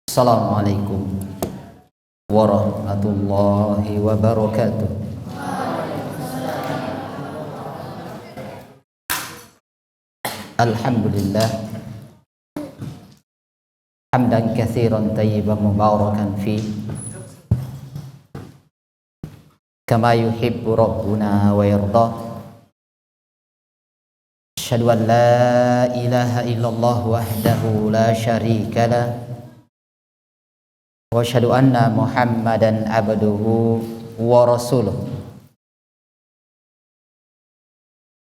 Assalamualaikum warahmatullahi wabarakatuh. Alhamdulillah hamdan katsiran tayyiban mubarakan fi kama yuhibbu rabbuna wa yarda. Asyhadu an la ilaha illallah wahdahu la syarika lah wa asyhadu anna Muhammadan abduhu wa rasuluh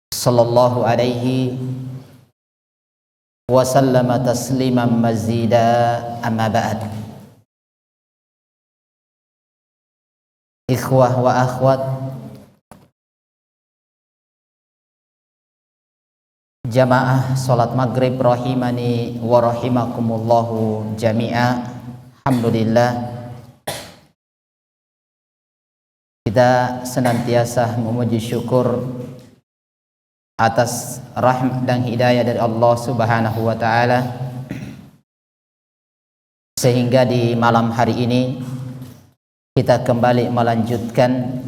sallallahu alaihi wa sallama tasliman mazida, amma ba'd. Ikhwah wa akhwat, jamaah salat maghrib rahimani wa rahimakumullahu jami'a. Alhamdulillah, kita senantiasa memuji syukur atas rahmat dan hidayah dari Allah Subhanahu wa taala, sehingga di malam hari ini kita kembali melanjutkan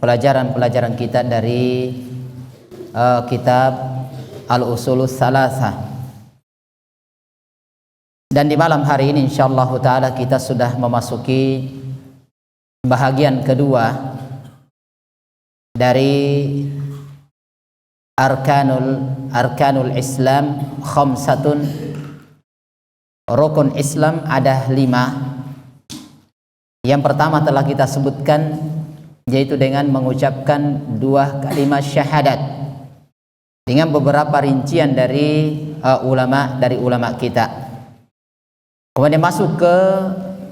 pelajaran-pelajaran kita dari kitab Al-Usulus Salasah. Dan di malam hari ini insyaallah taala kita sudah memasuki bahagian kedua dari arkanul Islam khamsatun. Rukun Islam ada 5. Yang pertama telah kita sebutkan, yaitu dengan mengucapkan 2 kalimat syahadat dengan beberapa rincian dari ulama kita. Kemudian masuk ke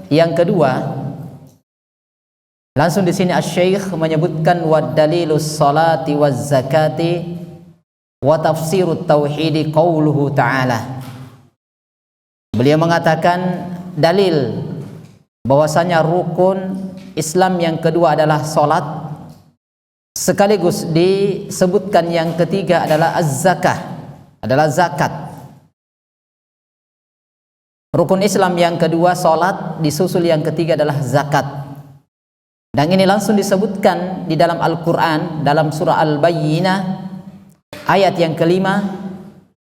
yang kedua, langsung di sini asy-syekh menyebutkan wad dalilus salati waz zakati wa tafsirut tauhid qauluhu ta'ala. Beliau mengatakan dalil bahwasanya rukun Islam yang kedua adalah salat, sekaligus disebutkan yang ketiga adalah az-zakah, adalah zakat. Rukun Islam yang kedua salat, disusul yang ketiga adalah zakat. Dan ini langsung disebutkan di dalam Al-Qur'an dalam surah Al-Bayyinah ayat yang kelima,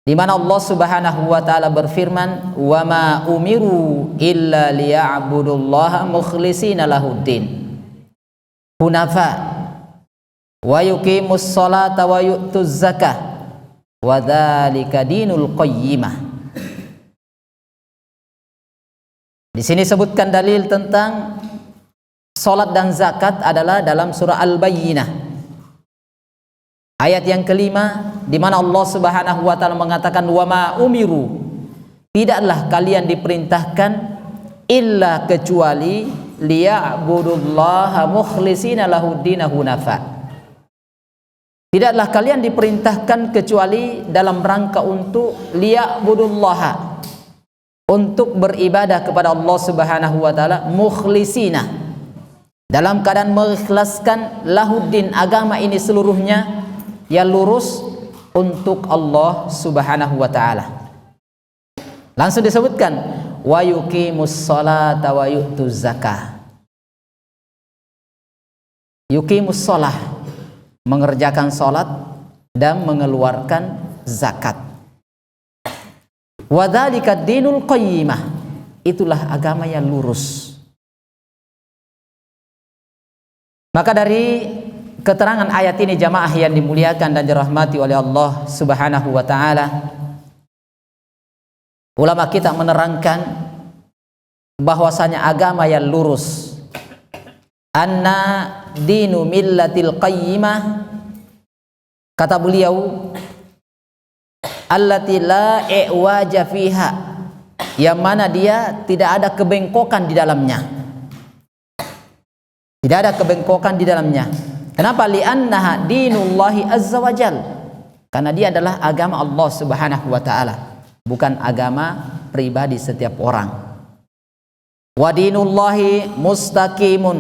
di mana Allah Subhanahu wa taala berfirman, "Wa ma umiru illa liya'budullaha mukhlishina lahuddin hunafa wa yuqimus salata wa yu'tuz zakah wa dzalika dinul qayyimah." Di sini sebutkan dalil tentang salat dan zakat adalah dalam surah Al-Bayyinah ayat yang kelima, di mana Allah Subhanahu wa taala mengatakan wa ma umiru, tidaklah kalian diperintahkan illa kecuali liya'budullaha mukhlishina lahuddin hunafa. Tidaklah kalian diperintahkan kecuali dalam rangka untuk liya'budullaha, untuk beribadah kepada Allah Subhanahu wa taala mukhlishina, dalam keadaan mengikhlaskan lahuddin, agama ini seluruhnya yang lurus untuk Allah Subhanahu wa taala. Langsung disebutkan wa yuqimus salata wa yu'tuz zakah. Yuqimus shalah, mengerjakan salat dan mengeluarkan zakat. Wa dzalika dinul qayyimah, itulah agama yang lurus. Maka dari keterangan ayat ini jamaah yang dimuliakan dan dirahmati oleh Allah Subhanahu wa taala, ulama kita menerangkan bahwasanya agama yang lurus, anna dinu millatil qayyimah, kata beliau, allati la i'waja fiha, yang mana dia tidak ada kebengkokan di dalamnya. Tidak ada kebengkokan di dalamnya. Kenapa? Li'annaha dinullahi azza wa jal, karena dia adalah agama Allah Subhanahu wa taala, bukan agama pribadi setiap orang. Wa dinullahi mustaqimun,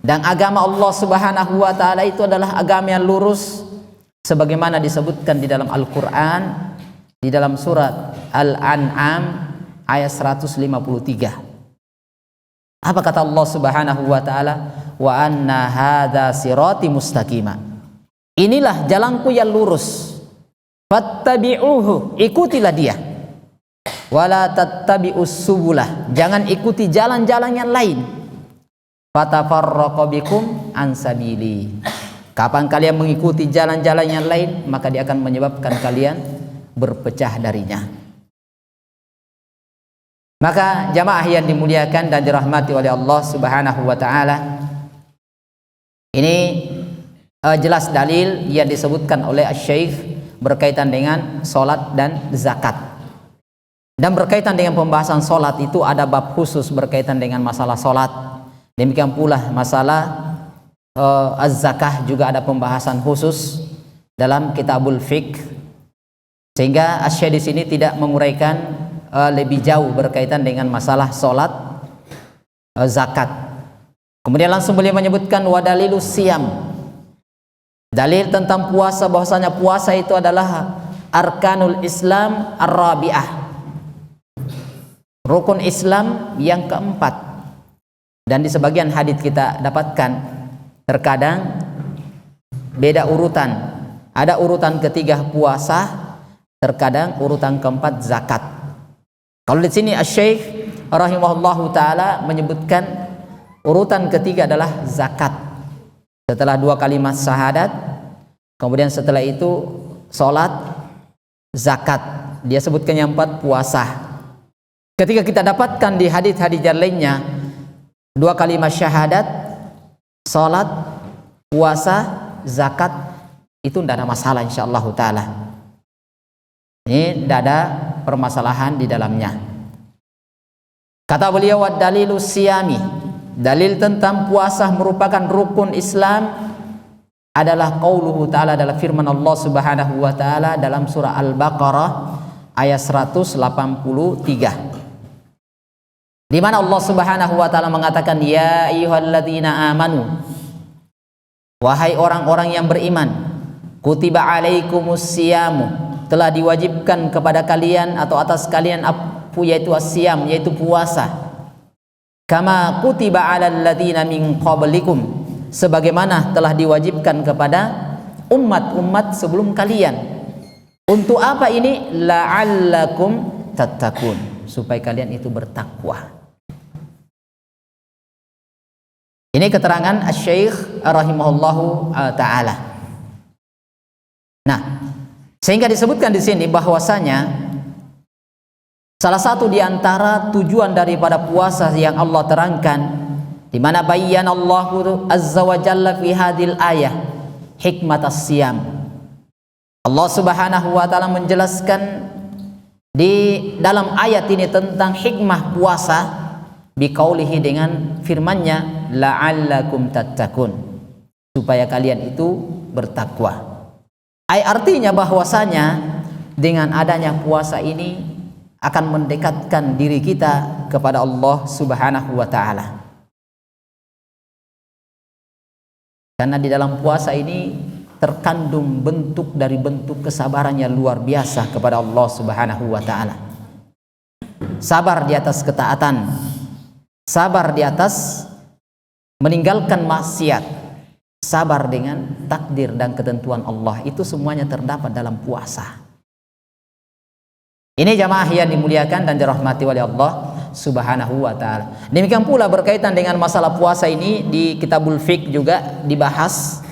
dan agama Allah Subhanahu wa taala itu adalah agama yang lurus, sebagaimana disebutkan di dalam Al-Qur'an di dalam surat Al-An'am ayat 153. Apa kata Allah Subhanahu wa taala? Wa anna hadza sirati mustaqima. Inilah jalanku yang lurus. Fattabi'uhu, ikutilah dia. Wala tattabi'us subulah, jangan ikuti jalan-jalan yang lain. Fatafarraqu bikum an sabili. Kapan kalian mengikuti jalan-jalan yang lain, maka dia akan menyebabkan kalian berpecah darinya. Maka jamaah yang dimuliakan dan dirahmati oleh Allah Subhanahu wa taala, ini jelas dalil yang disebutkan oleh Asy-Syaikh berkaitan dengan salat dan zakat. Dan berkaitan dengan pembahasan salat itu ada bab khusus berkaitan dengan masalah salat. Demikian pula masalah az-zakah juga ada pembahasan khusus dalam kitabul fiqh. Sehingga Asy-Syaikh di sini tidak menguraikan lebih jauh berkaitan dengan masalah salat, zakat. Kemudian langsung beliau menyebutkan wadalilus siyam. Dalil tentang puasa, bahwasanya puasa itu adalah arkanul Islam ar-rabi'ah, rukun Islam yang keempat. Dan di sebagian hadis kita dapatkan terkadang beda urutan. Ada urutan ketiga puasa, terkadang urutan keempat zakat. Kalau di sini Asy-Syaikh rahimahullahu taala menyebutkan urutan ketiga adalah zakat. Setelah dua kalimat syahadat, kemudian setelah itu salat, zakat. Dia sebutkan yang empat puasa. Ketika kita dapatkan di hadis-hadis yang lainnya, dua kalimat syahadat, salat, puasa, zakat, itu tidak ada masalah insyaallah taala. Ini tidak ada permasalahan di dalamnya. Kata beliau wad dalilus siyami, dalil tentang puasa merupakan rukun Islam adalah qauluhu ta'ala, adalah firman Allah Subhanahu wa taala dalam surah Al-Baqarah ayat 183. Di mana Allah Subhanahu wa taala mengatakan ya ayyuhalladzina amanu, wahai orang-orang yang beriman, kutiba alaikumus siyamu, telah diwajibkan kepada kalian atau atas kalian yaitu as-siyam, yaitu puasa. Kama kutiba 'alal ladzina min qablikum, sebagaimana telah diwajibkan kepada umat-umat sebelum kalian. Untuk apa ini? La'allakum tattaqun, supaya kalian itu bertakwa. Ini keterangan Asy-Syaikh rahimahullahu taala. Nah, sehingga disebutkan di sini bahwasanya salah satu di antara tujuan daripada puasa yang Allah terangkan, di mana bayyanallahu azza wa jalla fi hadil ayah hikmatas siyam. Allah Subhanahu wa taala menjelaskan di dalam ayat ini tentang hikmah puasa biqaulihi, dengan firman-Nya la'allakum tattaqun, supaya kalian itu bertakwa. Artinya bahwasanya dengan adanya puasa ini akan mendekatkan diri kita kepada Allah Subhanahu wa taala. Karena di dalam puasa ini terkandung bentuk dari bentuk kesabaran yang luar biasa kepada Allah Subhanahu wa taala. Sabar di atas ketaatan, sabar di atas meninggalkan maksiat, sabar dengan takdir dan ketentuan Allah, itu semuanya terdapat dalam puasa. Ini jamaah yang dimuliakan dan dirahmati oleh Allah Subhanahu wa taala. Demikian pula berkaitan dengan masalah puasa ini di kitabul fiqh juga dibahas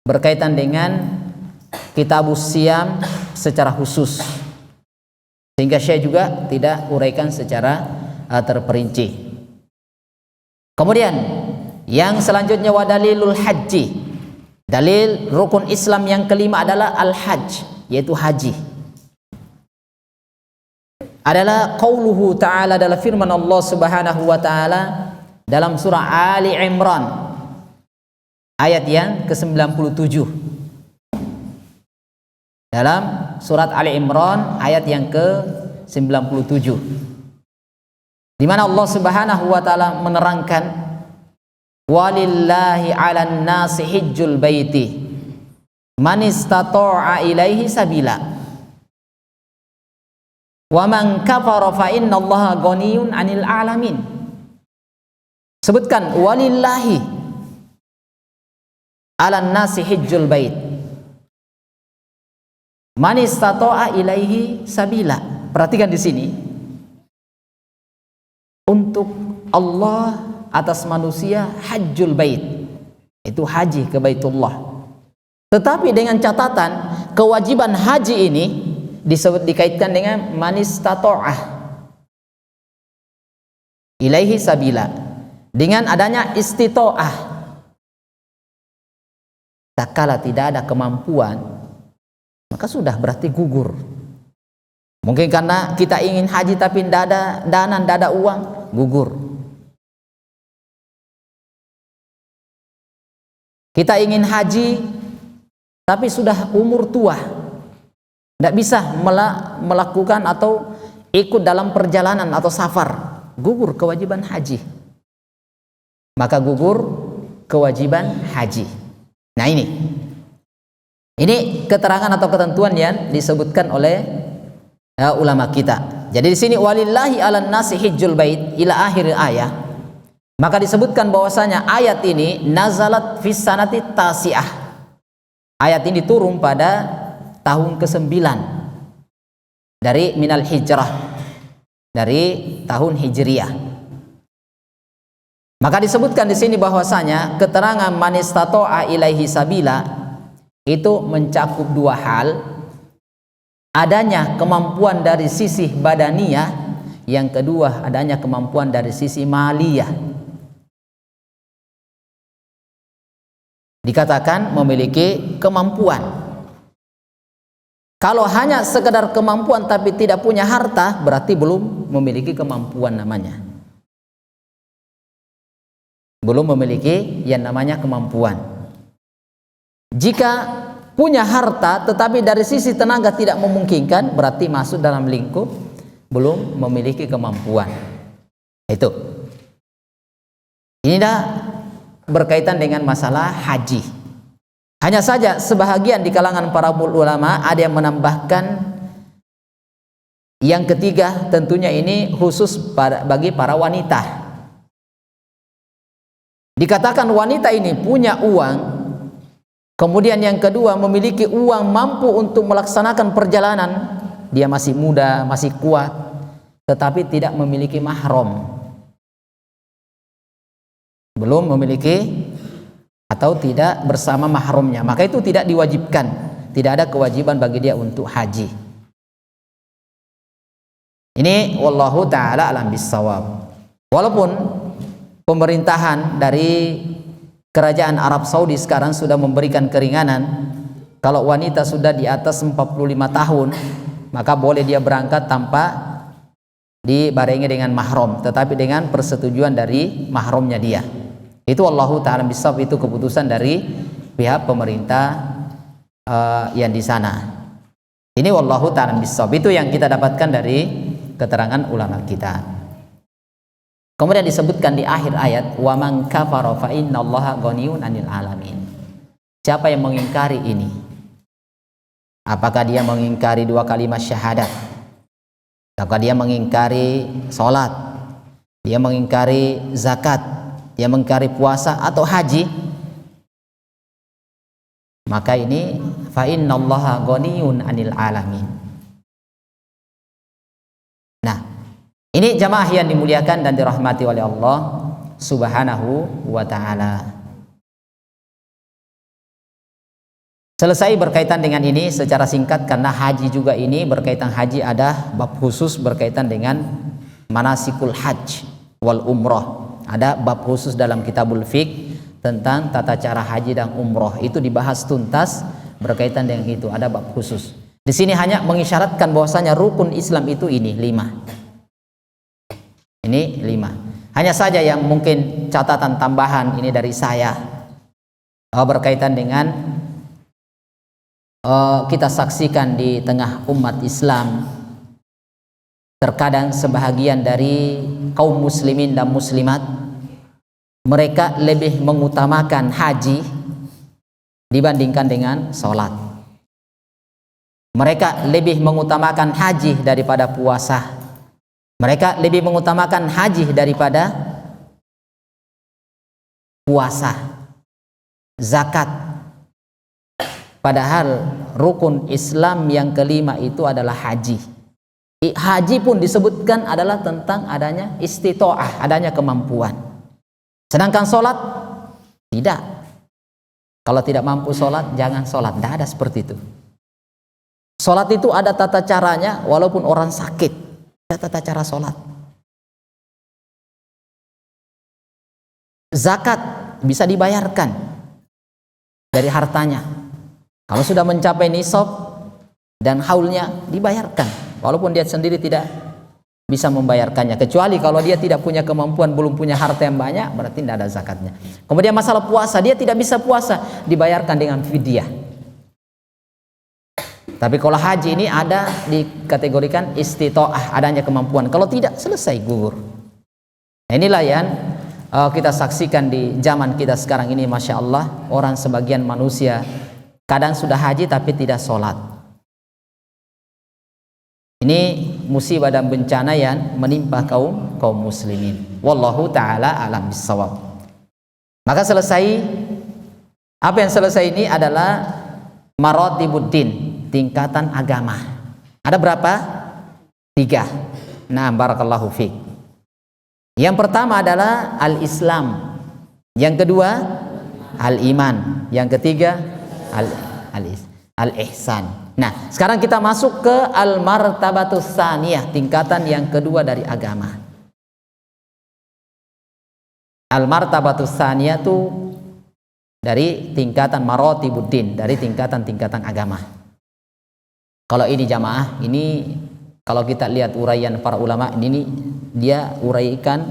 berkaitan dengan kitabus siyam secara khusus. Sehingga saya juga tidak uraikan secara terperinci. Kemudian yang selanjutnya wadalilul haji. Dalil rukun Islam yang kelima adalah al-hajj, yaitu haji. Adalah qauluhu ta'ala, adalah firman Allah Subhanahu wa ta'ala dalam surah Ali Imran ayat yang ke-97. Dalam surat Ali Imran ayat yang ke-97, di mana Allah Subhanahu wa ta'ala menerangkan walillahi 'alan nasi hijjul baiti man istata'a ilaihi sabila wa man kafara fa innallaha ghaniyun 'anil 'alamin. Sebutkan walillahi 'alan nasi hijjul bait man istata'a ilaihi sabila. Perhatikan di sini. Untuk Allah atas manusia hajjul bait. Itu haji ke Baitullah. Tetapi dengan catatan kewajiban haji ini dikaitkan dengan man istata'ah ilaihi sabila. Dengan adanya istita'ah. Tak kala tidak ada kemampuan, maka sudah berarti gugur. Mungkin karena kita ingin haji tapi tidak ada dana, tidak ada uang, gugur. Kita ingin haji tapi sudah umur tua, tidak bisa melakukan atau ikut dalam perjalanan atau safar, gugur kewajiban haji. Maka gugur kewajiban haji. Nah ini keterangan atau ketentuan yang disebutkan oleh ulama kita. Jadi di sini walillahi 'alan nasi hijjul bait ila akhir ayat. Maka disebutkan bahwasanya ayat ini nazalat fis sanati tasi'ah. Ayat ini turun pada tahun ke-9 dari minal hijrah, dari tahun hijriyah. Maka disebutkan di sini bahwasanya keterangan man istata'a ilaihi sabila itu mencakup dua hal. Adanya kemampuan dari sisi badaniyah, yang kedua adanya kemampuan dari sisi maliyah. Dikatakan memiliki kemampuan. Kalau hanya sekedar kemampuan tapi tidak punya harta, berarti belum memiliki kemampuan namanya. Belum memiliki yang namanya kemampuan. Jika punya harta tetapi dari sisi tenaga tidak memungkinkan, berarti masuk dalam lingkup belum memiliki kemampuan. Itu. Ini dah berkaitan dengan masalah haji. Hanya saja sebahagian di kalangan para ulama ada yang menambahkan yang ketiga, tentunya ini khusus bagi para wanita. Dikatakan wanita ini punya uang, kemudian yang kedua memiliki uang mampu untuk melaksanakan perjalanan. Dia masih muda, masih kuat, tetapi tidak memiliki mahram. Belum memiliki atau tidak bersama mahramnya, maka itu tidak diwajibkan. Tidak ada kewajiban bagi dia untuk haji. Ini wallahu ta'ala alam bissawab. Walaupun pemerintahan dari Kerajaan Arab Saudi sekarang sudah memberikan keringanan, kalau wanita sudah di atas 45 tahun maka boleh dia berangkat tanpa dibarengi dengan mahram, tetapi dengan persetujuan dari mahramnya dia. Itu wallahu ta'ala bisawab, itu keputusan dari pihak pemerintah yang di sana. Ini wallahu ta'ala bisawab, itu yang kita dapatkan dari keterangan ulama kita. Kemudian disebutkan di akhir ayat, wa man kafara fa innallaha ghaniyun 'anil alamin. Siapa yang mengingkari ini? Apakah dia mengingkari dua kalimat syahadat? Apakah dia mengingkari salat? Dia mengingkari zakat? Dia mengingkari puasa atau haji? Maka ini fa innallaha ghaniyun 'anil alamin. Nah, ini jamaah yang dimuliakan dan dirahmati oleh Allah Subhanahu wa ta'ala. Selesai berkaitan dengan ini secara singkat, karena haji juga ini berkaitan, haji ada bab khusus berkaitan dengan manasikul hajj wal umrah. Ada bab khusus dalam kitabul fiqh tentang tata cara haji dan umrah. Itu dibahas tuntas berkaitan dengan itu, ada bab khusus. Di sini hanya mengisyaratkan bahwasanya rukun Islam itu ini 5. Ini 5. Hanya saja yang mungkin catatan tambahan ini dari saya berkaitan dengan kita saksikan di tengah umat Islam, terkadang sebahagian dari kaum muslimin dan muslimat mereka lebih mengutamakan haji dibandingkan dengan sholat. Mereka lebih mengutamakan haji daripada puasa. Mereka lebih mengutamakan haji daripada puasa, zakat. Padahal rukun Islam yang kelima itu adalah haji. Haji pun disebutkan adalah tentang adanya istitoah, adanya kemampuan. Sedangkan sholat tidak. Kalau tidak mampu sholat, jangan sholat. Tidak ada seperti itu. Sholat itu ada tata caranya, walaupun orang sakit, ada tata cara sholat. Zakat bisa dibayarkan dari hartanya. Kalau sudah mencapai nisab dan haulnya, dibayarkan. Walaupun dia sendiri tidak bisa membayarkannya. Kecuali kalau dia tidak punya kemampuan, belum punya harta yang banyak, berarti tidak ada zakatnya. Kemudian masalah puasa, dia tidak bisa puasa, dibayarkan dengan fidyah. Tapi kalau haji ini ada dikategorikan istitoah, adanya kemampuan. Kalau tidak, selesai, gugur. Nah, inilah yang kita saksikan di zaman kita sekarang ini. Masya Allah, orang sebagian manusia kadang sudah haji tapi tidak sholat. Ini musibah dan bencana yang menimpa kaum muslimin. Wallahu ta'ala alam bissawab. Maka selesai, apa yang selesai ini adalah maratibuddin, tingkatan agama. Ada berapa? 3. Nah, barakallahu fiik. Yang pertama adalah al-Islam. Yang kedua al-iman. Yang ketiga al-ihsan. Nah, sekarang kita masuk ke al-martabatus tsaniyah, tingkatan yang kedua dari agama. Al-martabatus tsaniyah itu dari tingkatan maratibuddin, dari tingkatan-tingkatan agama. Kalau ini jamaah, ini kalau kita lihat uraian para ulama, ini dia uraikan,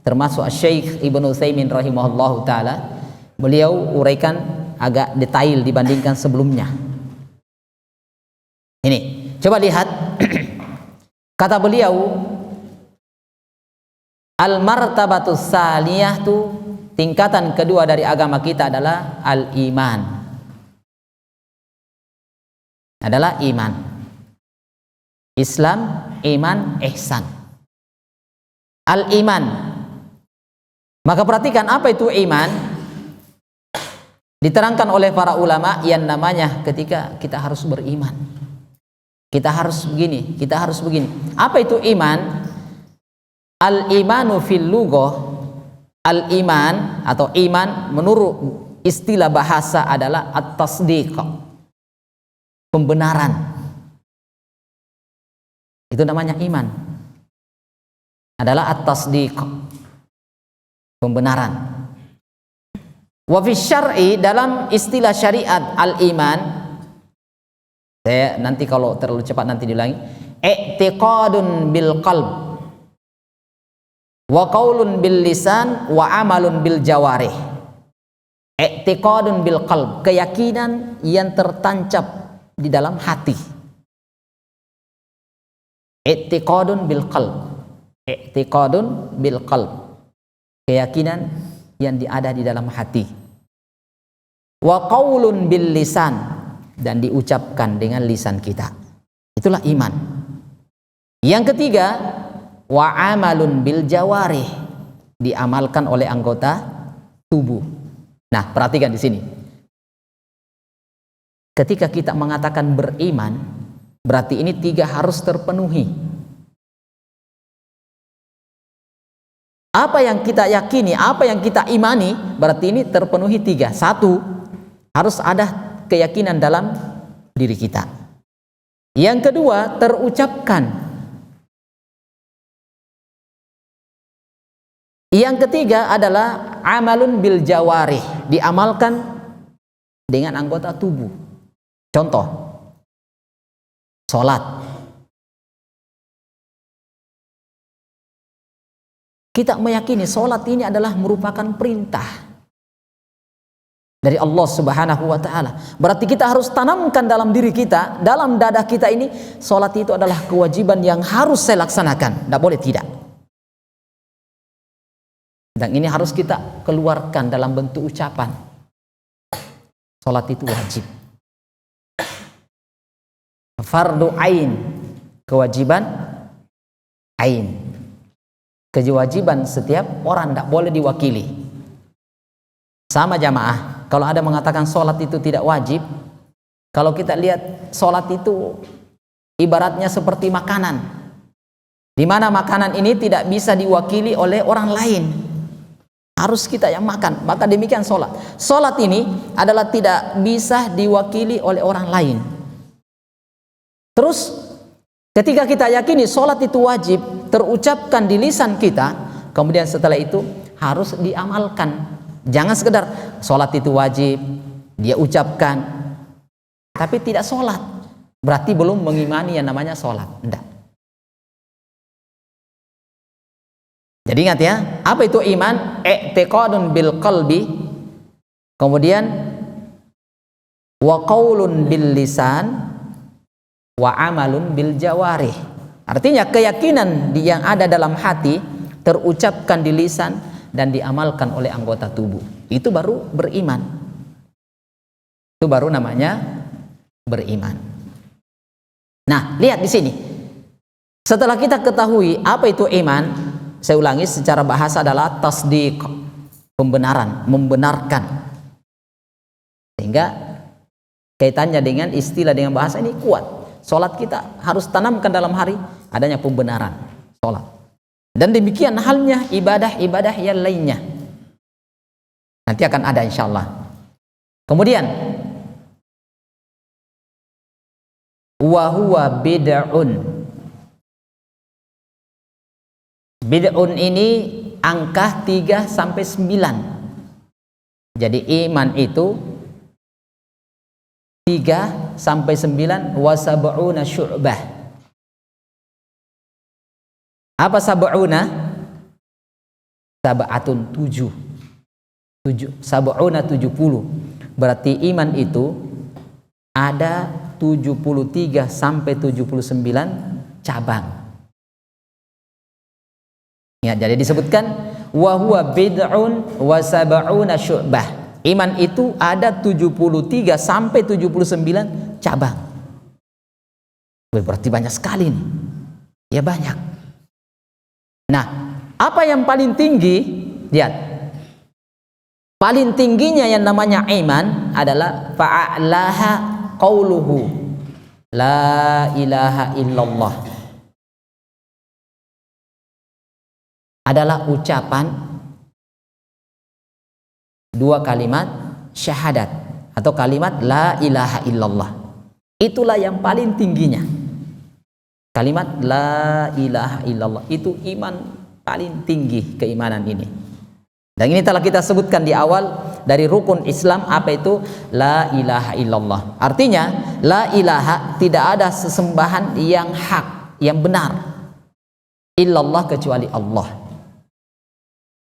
termasuk Syekh Ibnu Utsaimin rahimahullahu taala, beliau uraikan agak detail dibandingkan sebelumnya. Ini, coba lihat kata beliau, al-martabatus tsaniyah itu tingkatan kedua dari agama kita adalah al-iman. Adalah iman. Islam, iman, ihsan. Al-iman. Maka perhatikan apa itu iman. Diterangkan oleh para ulama yang namanya ketika kita harus beriman. Kita harus begini, kita harus begini. Apa itu iman? Al-imanu fil lughah, al-iman atau iman menurut istilah bahasa adalah at-tasdiq. Pembenaran. Itu namanya iman. Adalah at-tasdiq. Pembenaran. Wa fi syar'i, dalam istilah syariat al-iman, saya nanti kalau terlalu cepat nanti diulangi, i'tiqadun bil qalb wa qaulun bil lisan wa amalun bil jawarih. I'tiqadun bil qalb, keyakinan yang tertancap di dalam hati. I'tiqadun bil qalb, i'tiqadun bil qalb, keyakinan yang ada di dalam hati. Wa qaulun bil lisan, dan diucapkan dengan lisan kita. Itulah iman. Yang ketiga, wa amalun bil jawarih, diamalkan oleh anggota tubuh. Nah, perhatikan di sini. Ketika kita mengatakan beriman, berarti ini 3 harus terpenuhi. Apa yang kita yakini, apa yang kita imani, berarti ini terpenuhi 3. 1, harus ada keyakinan dalam diri kita. Yang kedua, terucapkan. Yang ketiga adalah amalun bil jawarih, diamalkan dengan anggota tubuh. Contoh, sholat. Kita meyakini sholat ini adalah merupakan perintah dari Allah Subhanahu wa ta'ala. Berarti kita harus tanamkan dalam diri kita, dalam dada kita ini, sholat itu adalah kewajiban yang harus saya laksanakan, tidak boleh tidak. Dan ini harus kita keluarkan dalam bentuk ucapan. Sholat itu wajib. Fardu ain, kewajiban ain. Kewajiban setiap orang, tidak boleh diwakili. Sama jamaah, kalau ada mengatakan sholat itu tidak wajib, kalau kita lihat sholat itu ibaratnya seperti makanan, di mana makanan ini tidak bisa diwakili oleh orang lain, harus kita yang makan. Maka demikian sholat. Sholat ini adalah tidak bisa diwakili oleh orang lain. Terus ketika kita yakini sholat itu wajib, terucapkan di lisan kita, kemudian setelah itu harus diamalkan. Jangan sekedar sholat itu wajib, dia ucapkan, tapi tidak sholat, berarti belum mengimani yang namanya sholat. Enggak. Jadi ingat ya, apa itu iman? I'tiqadun bil qalbi, kemudian wa qaulun bil lisan, wa amalun bil jawarih. Artinya keyakinan yang ada dalam hati terucapkan di lisan dan diamalkan oleh anggota tubuh. Itu baru beriman. Itu baru namanya beriman. Nah, lihat di sini. Setelah kita ketahui apa itu iman, saya ulangi secara bahasa adalah tasdiq, pembenaran, membenarkan. Sehingga kaitannya dengan istilah dengan bahasa ini kuat. Salat kita harus tanamkan dalam hari adanya pembenaran salat. Dan demikian halnya ibadah-ibadah yang lainnya. Nanti akan ada insyaallah. Kemudian wa huwa bid'un. Bid'un ini angka 3 sampai 9. Jadi iman itu 3 sampai 9 wa sab'una syu'bah. Apa sab'una? Sab'atun 7. Sab'una 70. Berarti iman itu ada 73 sampai 79 cabang. Ya, jadi disebutkan wa huwa bid'un wa sab'una syu'bah. Iman itu ada 73 sampai 79 cabang. Berarti banyak sekali nih. Ya banyak. Nah, apa yang paling tinggi? Lihat. Paling tingginya yang namanya iman adalah fa'alaha qauluhu la ilaha illallah. Adalah ucapan dua kalimat syahadat atau kalimat la ilaha illallah. Itulah yang paling tingginya. Kalimat la ilaha illallah itu iman paling tinggi, keimanan ini. Dan ini telah kita sebutkan di awal dari rukun Islam, apa itu la ilaha illallah. Artinya la ilaha, tidak ada sesembahan yang hak, yang benar, illallah, kecuali Allah.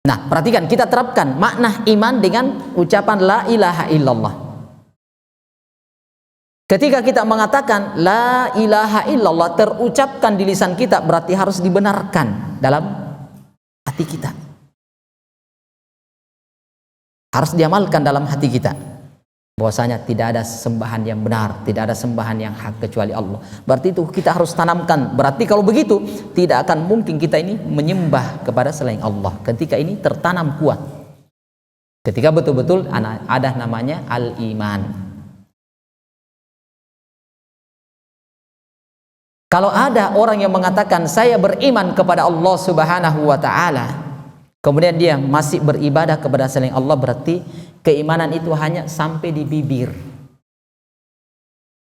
Nah, perhatikan, kita terapkan makna iman dengan ucapan la ilaha illallah. Ketika kita mengatakan la ilaha illallah terucapkan di lisan kita, berarti harus dibenarkan dalam hati kita. Harus diamalkan dalam hati kita bahwasanya tidak ada sembahan yang benar, tidak ada sembahan yang hak kecuali Allah. Berarti itu kita harus tanamkan. Berarti kalau begitu tidak akan mungkin kita ini menyembah kepada selain Allah. Ketika ini tertanam kuat. Ketika betul-betul ada namanya al-iman. Kalau ada orang yang mengatakan saya beriman kepada Allah Subhanahu wa taala, kemudian dia masih beribadah kepada selain Allah, berarti keimanan itu hanya sampai di bibir.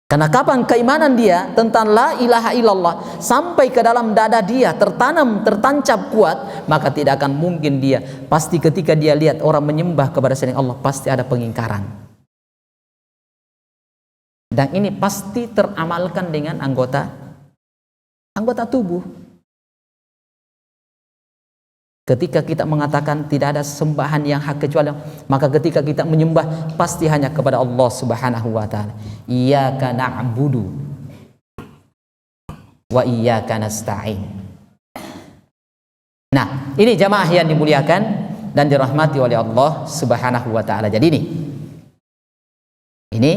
Karena kapan keimanan dia tentang la ilaha illallah sampai ke dalam dada dia, tertanam, tertancap kuat, maka tidak akan mungkin dia, pasti ketika dia lihat orang menyembah kepada selain Allah, pasti ada pengingkaran. Dan ini pasti teramalkan dengan anggota tubuh. Ketika kita mengatakan tidak ada sembahan yang hak kecuali Allah, maka ketika kita menyembah pasti hanya kepada Allah Subhanahu wa taala. Iyyaka na'budu wa iyyaka nasta'in. Nah, ini jamaah yang dimuliakan dan dirahmati oleh Allah Subhanahu wa taala. Jadi ini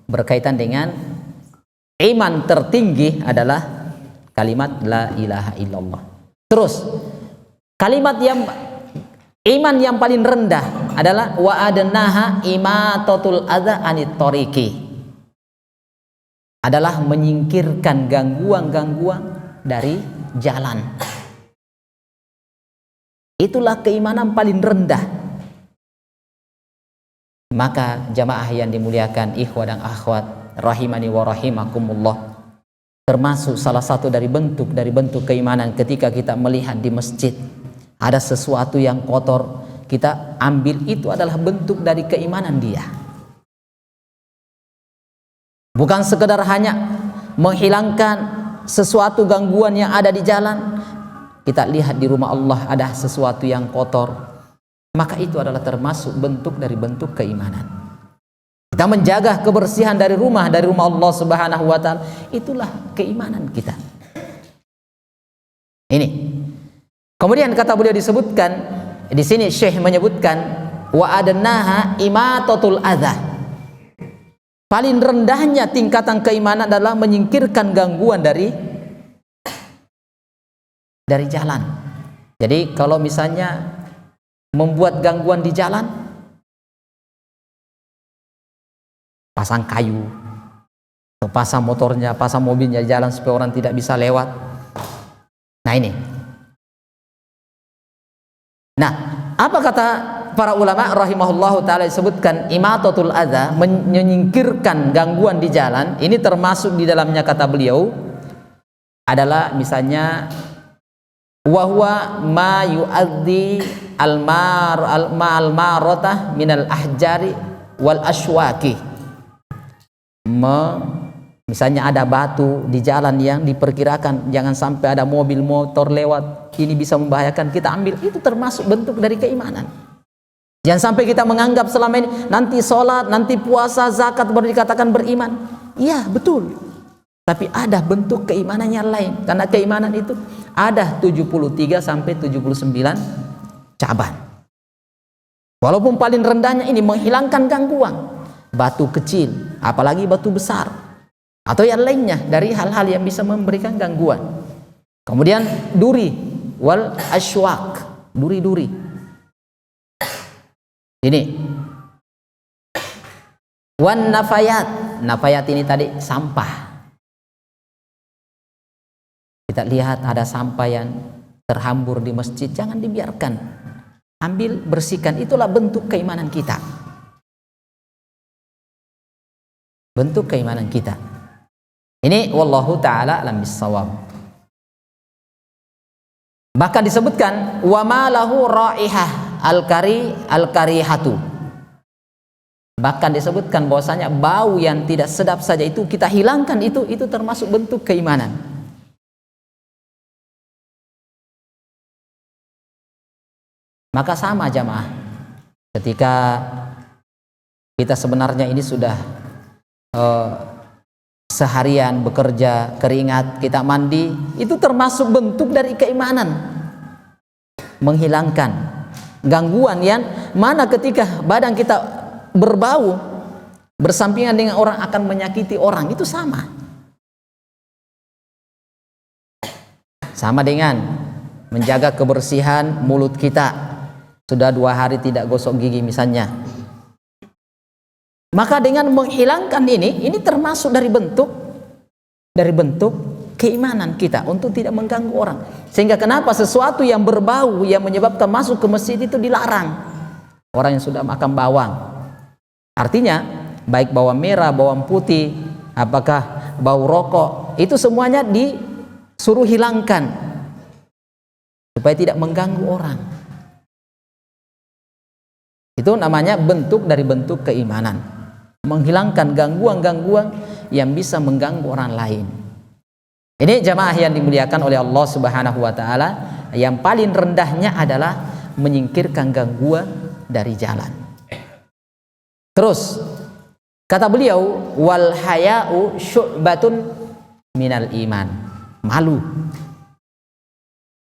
berkaitan dengan iman tertinggi adalah kalimat la ilaha illallah. Terus kalimat yang iman yang paling rendah adalah wa adnaha imatatul adza anit tariqi, adalah menyingkirkan gangguan-gangguan dari jalan. Itulah keimanan paling rendah. Maka jamaah yang dimuliakan ikhwah dan akhwat rahimani wa rahimakumullah, termasuk salah satu dari bentuk keimanan ketika kita melihat di masjid ada sesuatu yang kotor, kita ambil, itu adalah bentuk dari keimanan dia. Bukan sekedar hanya menghilangkan sesuatu gangguan yang ada di jalan. Kita lihat di rumah Allah ada sesuatu yang kotor, maka itu adalah termasuk bentuk dari bentuk keimanan. Kita menjaga kebersihan dari rumah Allah Subhanahu wa taala, itulah keimanan kita. Ini. Kemudian kata beliau disebutkan di sini, Syekh menyebutkan wa adnaha imatatul adza. Paling rendahnya tingkatan keimanan adalah menyingkirkan gangguan dari jalan. Jadi kalau misalnya membuat gangguan di jalan, pasang kayu, pasang motornya, pasang mobilnya di jalan supaya orang tidak bisa lewat. Nah ini. Nah, apa kata para ulama rahimahullahu taala disebutkan imatatul adza, menyingkirkan gangguan di jalan. Ini termasuk di dalamnya kata beliau adalah misalnya wa huwa ma yu'addi al-marotah minal ahjari wal ashwaki. Misalnya ada batu di jalan yang diperkirakan jangan sampai ada mobil motor lewat, ini bisa membahayakan, kita ambil, itu termasuk bentuk dari keimanan. Jangan sampai kita menganggap selama ini nanti sholat, nanti puasa, zakat baru dikatakan beriman. Iya betul, tapi ada bentuk keimanan yang lain, karena keimanan itu ada 73 sampai 79 cabang. Walaupun paling rendahnya ini menghilangkan gangguan, batu kecil, apalagi batu besar, atau yang lainnya dari hal-hal yang bisa memberikan gangguan. Kemudian duri wal ashwaq, duri-duri. Ini wan nafayat, nafayat ini tadi sampah. Kita lihat ada sampah yang terhambur di masjid, jangan dibiarkan, ambil, bersihkan, itulah bentuk keimanan kita. Bentuk keimanan kita. Ini wallahu taala alam bissawab. Bahkan disebutkan wa ma lahu raihah al-karihatu. Bahkan disebutkan bahwasanya bau yang tidak sedap saja itu kita hilangkan, itu termasuk bentuk keimanan. Maka sama jamaah, ketika kita sebenarnya ini sudah seharian bekerja, keringat, kita mandi, itu termasuk bentuk dari keimanan, menghilangkan gangguan yang mana ketika badan kita berbau bersampingan dengan orang akan menyakiti orang, itu sama dengan menjaga kebersihan mulut kita. Sudah 2 hari tidak gosok gigi misalnya, maka dengan menghilangkan ini termasuk dari bentuk keimanan kita untuk tidak mengganggu orang. Sehingga kenapa sesuatu yang berbau yang menyebabkan masuk ke masjid itu dilarang. Orang yang sudah makan bawang, artinya baik bawang merah, bawang putih, apakah bau rokok, itu semuanya disuruh hilangkan supaya tidak mengganggu orang. Itu namanya bentuk dari bentuk keimanan, menghilangkan gangguan-gangguan yang bisa mengganggu orang lain. Ini jamaah yang dimuliakan oleh Allah Subhanahu wa taala, yang paling rendahnya adalah menyingkirkan gangguan dari jalan. Terus kata beliau wal haya'u syu'batun minal iman. Malu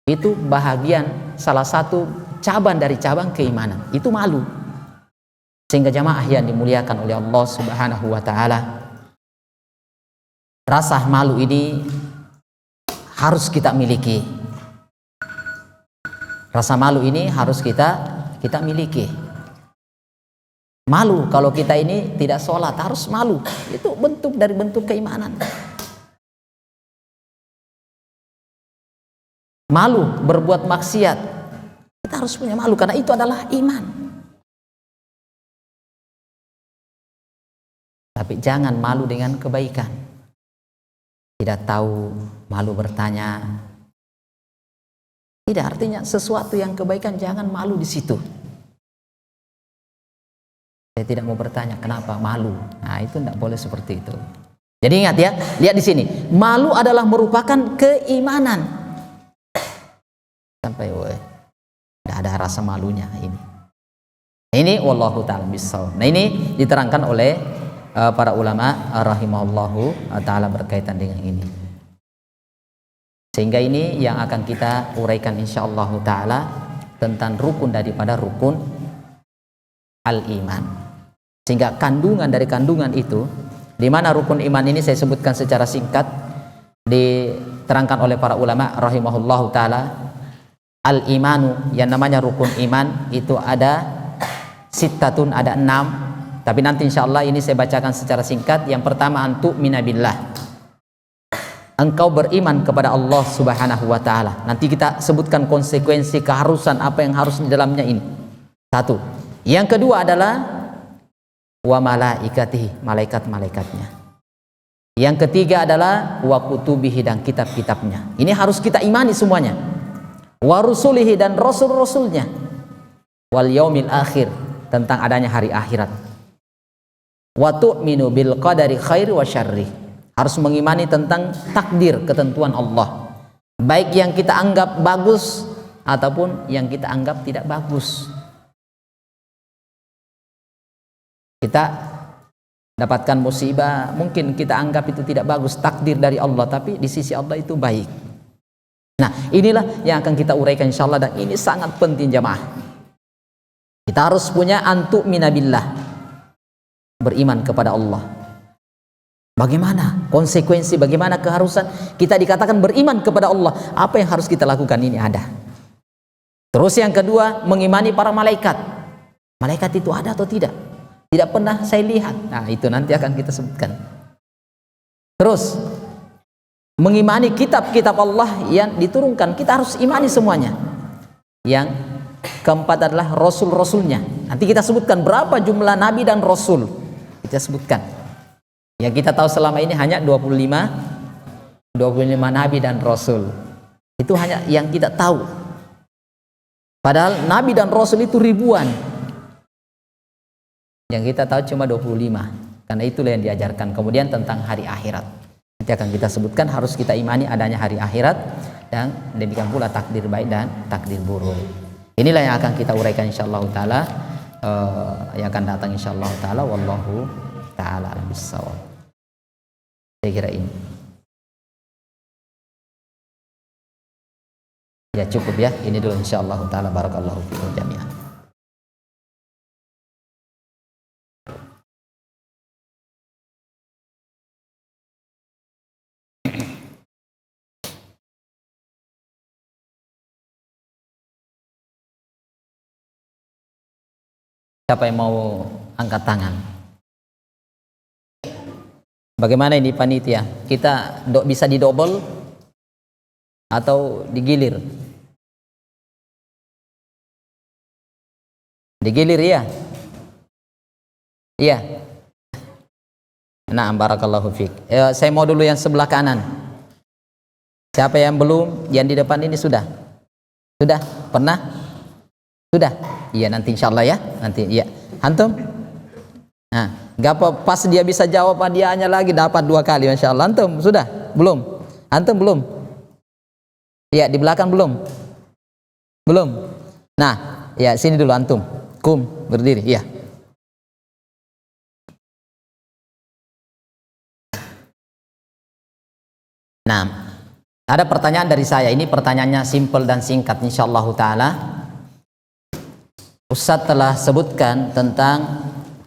itu bahagian, salah satu cabang dari cabang keimanan, itu malu. Sehingga jamaah yang dimuliakan oleh Allah Subhanahu wa taala, rasa malu ini harus kita miliki. Rasa malu ini harus kita miliki. Malu kalau kita ini tidak sholat, harus malu. Itu bentuk dari bentuk keimanan. Malu berbuat maksiat, kita harus punya malu karena itu adalah iman. Tapi jangan malu dengan kebaikan. Tidak tahu, malu bertanya. Tidak, artinya sesuatu yang kebaikan jangan malu di situ. Saya tidak mau bertanya kenapa, malu. Nah, itu tidak boleh seperti itu. Jadi ingat ya, lihat di sini. Malu adalah merupakan keimanan. Sampai tidak ada rasa malunya ini. Ini wallahu ta'ala bissawab. Nah, ini diterangkan oleh para ulama rahimahullahu ta'ala berkaitan dengan ini. Sehingga ini yang akan kita uraikan insyaallah ta'ala tentang rukun daripada rukun al-iman. Sehingga kandungan dari kandungan itu, di mana rukun iman ini saya sebutkan secara singkat, diterangkan oleh para ulama rahimahullahu ta'ala. Al-imanu, yang namanya rukun iman itu ada sittatun, ada 6. Tapi nanti insyaallah ini saya bacakan secara singkat. Yang pertama, antu'mina billah, engkau beriman kepada Allah subhanahu wa ta'ala. Nanti kita sebutkan konsekuensi keharusan apa yang harus di dalamnya ini. Satu. Yang kedua adalah wa malaikatihi, malaikat-malaikatnya. Yang ketiga adalah wa kutubihi, dan kitab-kitabnya. Ini harus kita imani semuanya. Wa rusulihi, dan rasul-rasulnya. Wal yaumil akhir, tentang adanya hari akhirat. Wa tu'minu bil qadari khairi wa syarri, harus mengimani tentang takdir, ketentuan Allah, baik yang kita anggap bagus ataupun yang kita anggap tidak bagus. Kita dapatkan musibah, mungkin kita anggap itu tidak bagus, takdir dari Allah, tapi di sisi Allah itu baik. Nah, inilah yang akan kita uraikan insyaallah, dan ini sangat penting jamaah. Kita harus punya antu'mina billah, beriman kepada Allah. Bagaimana konsekuensi, bagaimana keharusan kita dikatakan beriman kepada Allah? Apa yang harus kita lakukan? Ini ada. Terus yang kedua, mengimani para malaikat. Malaikat itu ada atau tidak? Tidak pernah saya lihat. Nah, itu nanti akan kita sebutkan. Terus mengimani kitab-kitab Allah yang diturunkan, kita harus imani semuanya. Yang keempat adalah rasul-rasulnya. Nanti kita sebutkan berapa jumlah nabi dan rasul. Kita sebutkan. Yang kita tahu selama ini hanya 25 nabi dan rasul. Itu hanya yang kita tahu. Padahal nabi dan rasul itu ribuan. Yang kita tahu cuma 25. Karena itulah yang diajarkan. Kemudian tentang hari akhirat. Nanti akan kita sebutkan, harus kita imani adanya hari akhirat, dan demikian pula takdir baik dan takdir buruk. Inilah yang akan kita uraikan insyaallah taala yang akan datang insyaallah taala. Wallahu taala a'lam bissawab. Saya kira ini. Ya cukup ya, ini dulu insyaallah taala. Barakallahu fikum jami'an. Siapa yang mau angkat tangan? Bagaimana ini panitia? Kita bisa didobel atau digilir? Digilir ya? Iya. Nah, barakallahu fiik. Saya mau dulu yang sebelah kanan. Siapa yang belum? Yang di depan ini sudah? Sudah? Pernah? Sudah? Iya, nanti insyaallah ya. Nanti iya. Antum? Nah, enggak apa, pas dia bisa jawab hadiahnya lagi dapat 2 kali insyaallah. Antum sudah? Belum? Antum belum? Iya, di belakang belum? Belum. Nah, ya sini dulu antum. Kum, berdiri. Iya. Nah, ada pertanyaan dari saya. Ini pertanyaannya simple dan singkat insyaallah taala. Ustaz telah sebutkan tentang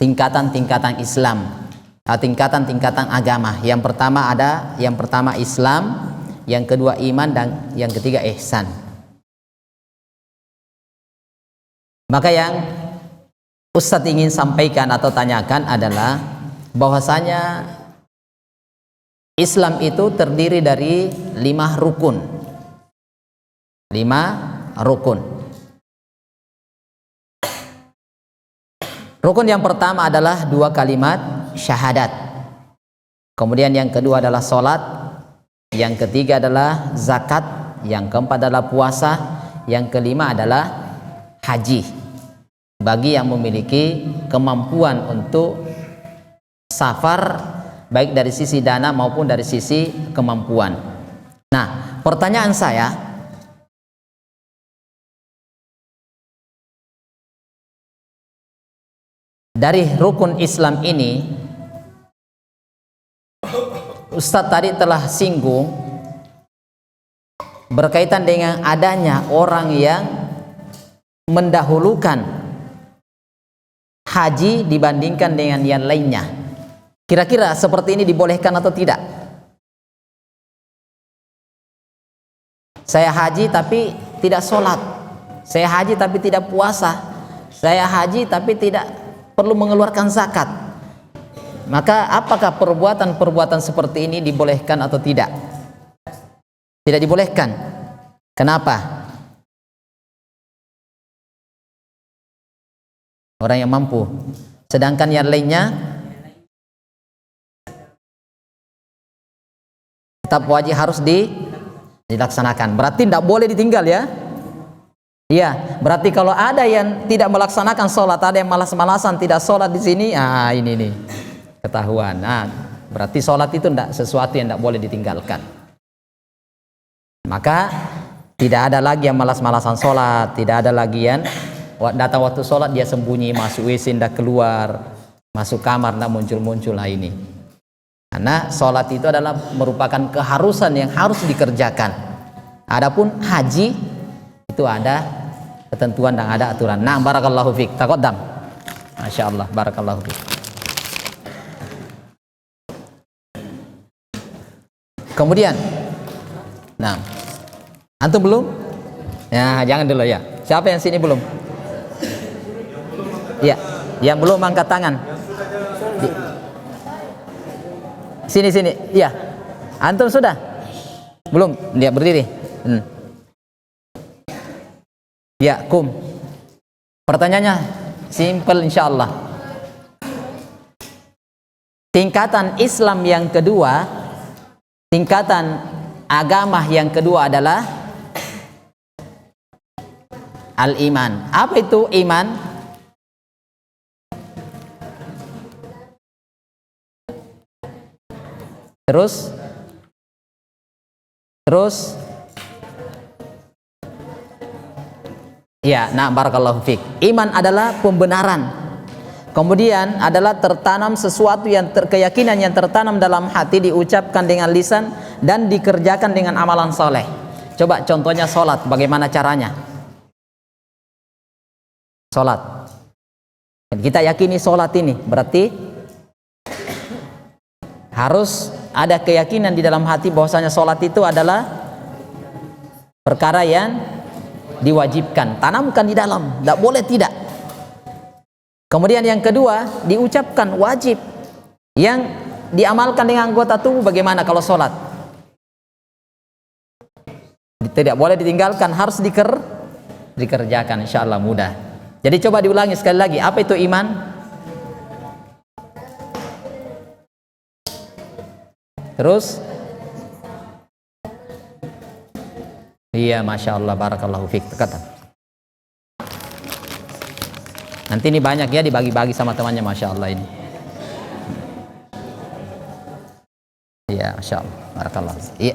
tingkatan-tingkatan Islam, tingkatan-tingkatan agama. Yang pertama Islam, yang kedua iman, dan yang ketiga ihsan. Maka yang Ustadz ingin sampaikan atau tanyakan adalah bahwasanya Islam itu terdiri dari 5 rukun. 5 rukun. Rukun yang pertama adalah 2 kalimat syahadat. Kemudian yang kedua adalah sholat. Yang ketiga adalah zakat. Yang keempat adalah puasa. Yang kelima adalah haji. Bagi yang memiliki kemampuan untuk safar, baik dari sisi dana maupun dari sisi kemampuan. Nah, pertanyaan saya, dari rukun Islam ini, Ustadz tadi telah singgung berkaitan dengan adanya orang yang mendahulukan haji dibandingkan dengan yang lainnya. Kira-kira seperti ini dibolehkan atau tidak? Saya haji tapi tidak sholat, saya haji tapi tidak puasa, saya haji tapi tidak perlu mengeluarkan zakat. Maka apakah perbuatan-perbuatan seperti ini dibolehkan atau tidak? Tidak dibolehkan. Kenapa? Orang yang mampu. Sedangkan yang lainnya tetap wajib, harus dilaksanakan. Berarti tidak boleh ditinggal ya. Iya, berarti kalau ada yang tidak melaksanakan sholat, ada yang malas-malasan tidak sholat di sini, ini nih ketahuan. Nah, berarti sholat itu tidak sesuatu yang tidak boleh ditinggalkan. Maka tidak ada lagi yang malas-malasan sholat, tidak ada lagi yang datang waktu sholat dia sembunyi, masuk WC tidak keluar, masuk kamar tidak muncul-muncul. Ini karena sholat itu adalah merupakan keharusan yang harus dikerjakan. Adapun haji itu ada ketentuan dan ada aturan. Nah, barakallahu fiik. Taqaddam. Masya Allah, barakallahu fiik. Kemudian, nah, antum belum? Ya, jangan dulu ya. Siapa yang sini belum? Ya, yang belum angkat tangan. Sini. Ya, antum sudah? Belum? Dia berdiri. Ya, kum. Pertanyaannya simple insyaallah. Tingkatan Islam yang kedua, tingkatan agama yang kedua adalah al-iman. Apa itu iman? Terus ya, nah barakallahu fiik. Iman adalah pembenaran. Kemudian adalah tertanam sesuatu yang keyakinan yang tertanam dalam hati, diucapkan dengan lisan dan dikerjakan dengan amalan soleh. Coba contohnya sholat, bagaimana caranya? Sholat. Kita yakini sholat ini berarti harus ada keyakinan di dalam hati bahwasanya sholat itu adalah perkara yang diwajibkan. Tanamkan di dalam, tidak boleh tidak. Kemudian yang kedua, diucapkan wajib yang diamalkan dengan anggota tubuh. Bagaimana kalau sholat? Tidak boleh ditinggalkan, harus dikerjakan. Insyaallah mudah. Jadi coba diulangi sekali lagi, apa itu iman? Terus, iya, masya Allah, barakallahu fiik. Kata. Nanti ini banyak ya, dibagi-bagi sama temannya, masya Allah ini. Iya, masya Allah, barakallahu. Iya.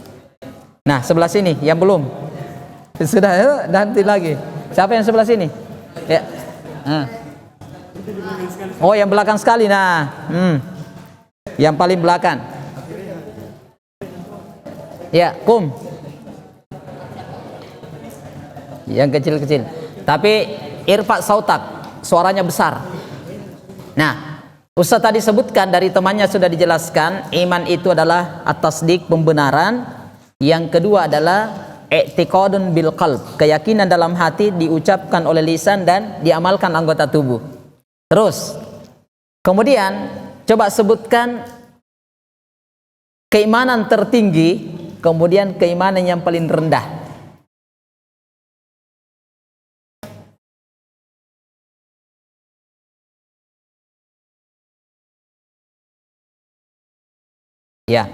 Nah, sebelah sini yang belum. Sudah, ya, nanti lagi. Siapa yang sebelah sini? Ya. Oh, yang belakang sekali. Nah, yang paling belakang. Ya, kum. Yang kecil-kecil. Tapi irfa sautak, suaranya besar. Nah, Ustaz tadi sebutkan dari temannya sudah dijelaskan, iman itu adalah at-tasdiq, pembenaran. Yang kedua adalah i'tiqadun bil qalb, keyakinan dalam hati, diucapkan oleh lisan dan diamalkan anggota tubuh. Terus kemudian coba sebutkan keimanan tertinggi, kemudian keimanan yang paling rendah. Ya.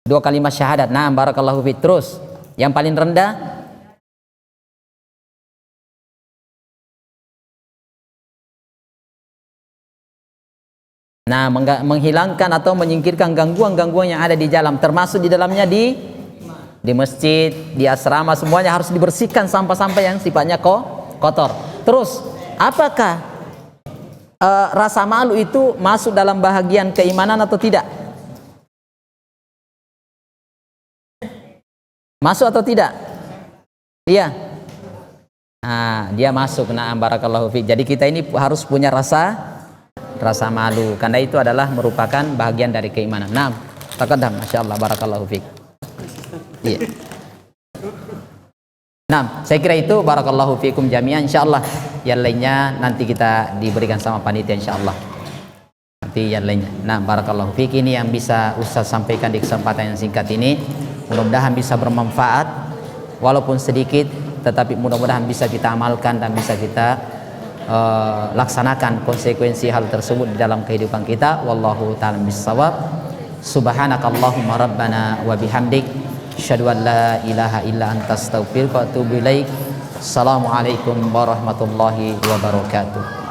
2 kalimat syahadat. Nah, barakallahu fiik. Terus yang paling rendah menghilangkan atau menyingkirkan gangguan-gangguan yang ada di jalan, termasuk di dalamnya di masjid, di asrama, semuanya harus dibersihkan sampah-sampah yang sifatnya kotor. Terus, apakah rasa malu itu masuk dalam bahagian keimanan atau tidak? Masuk atau tidak? Iya. Nah, dia masuk. Nah, barakallahu fiik. Jadi kita ini harus punya rasa malu, karena itu adalah merupakan bagian dari keimanan. Nah, taqaddam, masyaallah, barakallahu fiik. Iya. Nah, saya kira itu, barakallahu fiikum jami'an. Insyaallah yang lainnya nanti kita diberikan sama panitia, insyaallah. Nanti yang lainnya. Nah, barakallahu fiik, ini yang bisa Ustaz sampaikan di kesempatan yang singkat ini. Mudah-mudahan bisa bermanfaat walaupun sedikit, tetapi mudah-mudahan bisa kita amalkan dan bisa kita laksanakan konsekuensi hal tersebut di dalam kehidupan kita. Wallahu ta'ala bissawab. Subhanakallahumma rabbana wa bihamdik, asyhadu an la ilaha illa anta, astaghfiruka wa atubu ilaik. Assalamualaikum warahmatullahi wabarakatuh.